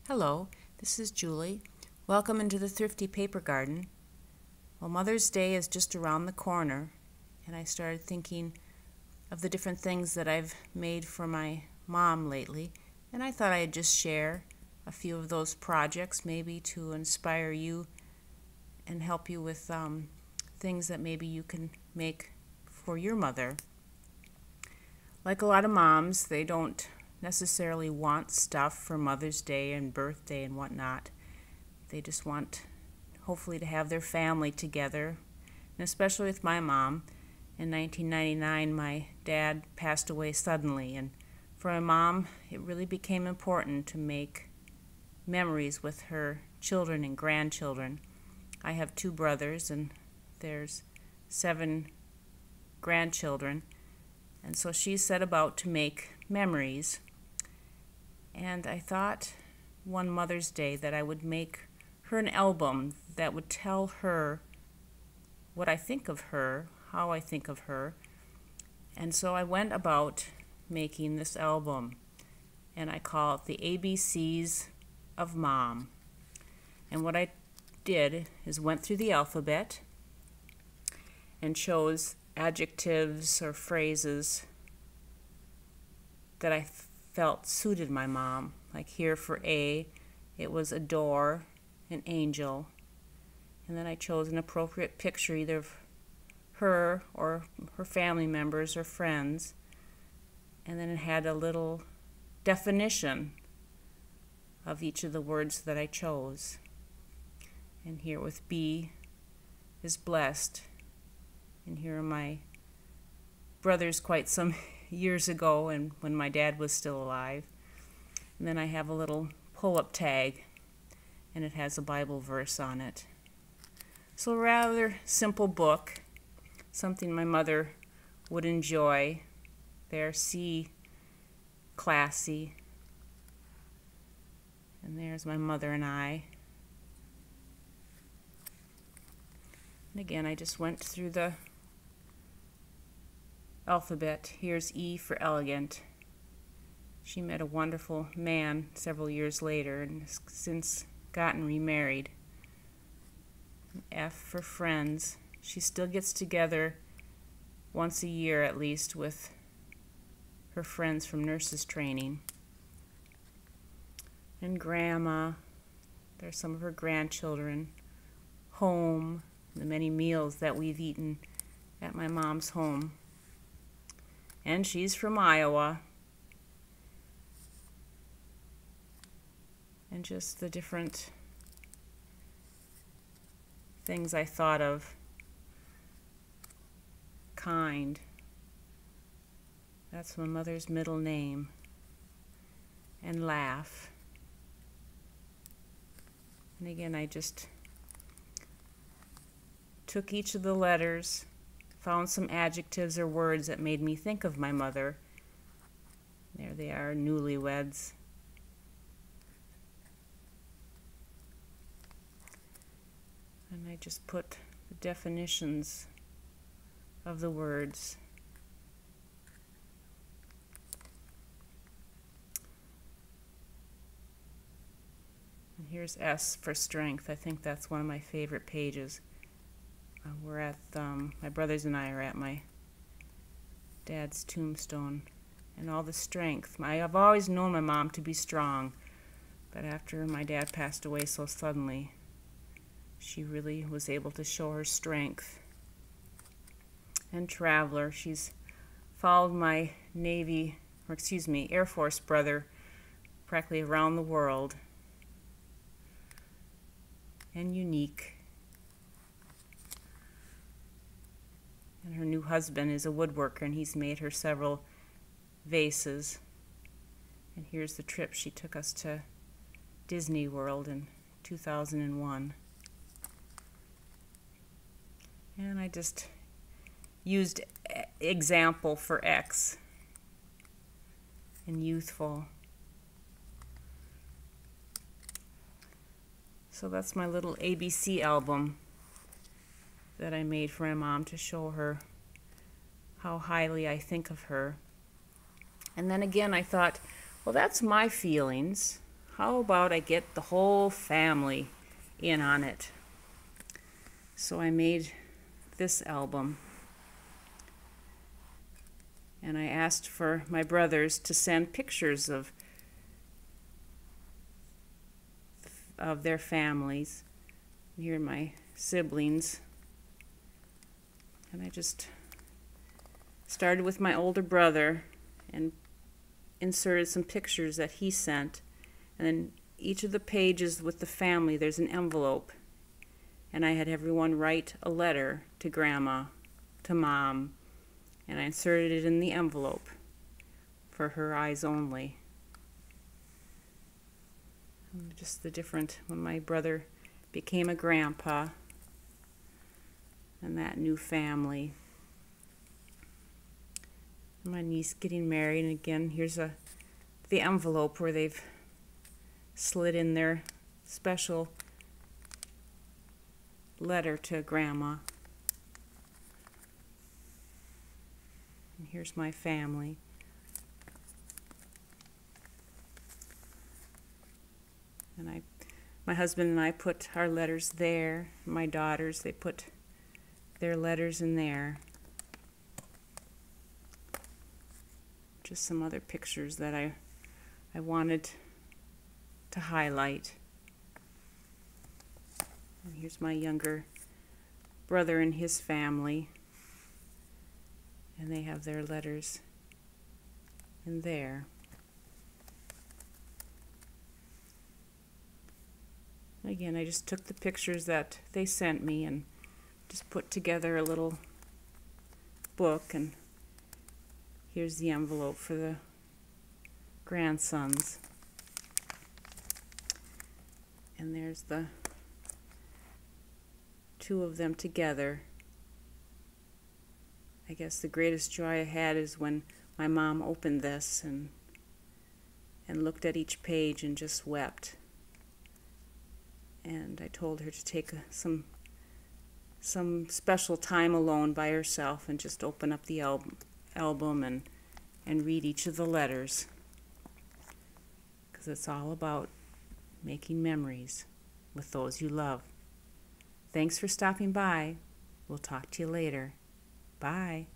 Hello, this is Julie. Welcome into the Thrifty Paper Garden. Well, Mother's Day is just around the corner, and I started thinking of the different things that I've made for my mom lately, and I thought I'd just share a few of those projects, maybe to inspire you and help you with things that maybe you can make for your mother. Like a lot of moms, they don't necessarily want stuff for Mother's Day and birthday and whatnot. They just want, hopefully, to have their family together. And especially with my mom, in 1999, my dad passed away suddenly. And for my mom, it really became important to make memories with her children and grandchildren. I have 2 brothers, and there's 7 grandchildren. And so she set about to make memories. And I thought one Mother's Day that I would make her an album that would tell her what I think of her, how I think of her. And so I went about making this album, and I call it the ABCs of Mom. And what I did is went through the alphabet and chose adjectives or phrases that I felt suited my mom. Like here for A, it was adore, an angel. And then I chose an appropriate picture, either of her or her family members or friends. And then it had a little definition of each of the words that I chose. And here with B is blessed. And here are my brothers quite some years ago, and when my dad was still alive. And then I have a little pull-up tag, and it has a Bible verse on it. So a rather simple book, something my mother would enjoy. There, C, classy. And there's my mother and I. And again, I just went through the alphabet. Here's E for elegant. She met a wonderful man several years later and has since gotten remarried. F for friends. She still gets together once a year at least with her friends from nurses training. And grandma. There's some of her grandchildren. Home. The many meals that we've eaten at my mom's home. And she's from Iowa. And just the different things I thought of. Kind. That's my mother's middle name. And laugh. And again, I just took each of the letters, found some adjectives or words that made me think of my mother. There they are, newlyweds. And I just put the definitions of the words. And here's S for strength. I think that's one of my favorite pages. We're at, my brothers and I are at my dad's tombstone, and all the strength. I've always known my mom to be strong, but after my dad passed away so suddenly, she really was able to show her strength. And traveler, she's followed my Air Force brother practically around the world. And unique. And her new husband is a woodworker, and he's made her several vases. And here's the trip she took us to Disney World in 2001. And I just used example for X and youthful. So that's my little ABC album that I made for my mom to show her how highly I think of her. And then again I thought, well, that's my feelings. how about I get the whole family in on it? So I made this album. And I asked for my brothers to send pictures of their families. Here are my siblings. And I just started with my older brother and inserted some pictures that he sent. And then each of the pages with the family, there's an envelope. And I had everyone write a letter to Grandma, to Mom, and I inserted it in the envelope for her eyes only. And just the different, when my brother became a grandpa, and that new family. And my niece getting married, and again, here's the envelope where they've slid in their special letter to Grandma. And here's my family. And my husband and I put our letters there. My daughters, they put their letters in there. Just some other pictures that I wanted to highlight. And here's my younger brother and his family. And they have their letters in there. Again, I just took the pictures that they sent me and just put together a little book, and here's the envelope for the grandsons. And there's the two of them together. I guess the greatest joy I had is when my mom opened this and looked at each page and just wept. And I told her to take some special time alone by herself and just open up the album and read each of the letters, because it's all about making memories with those you love. Thanks for stopping by. We'll talk to you later. Bye.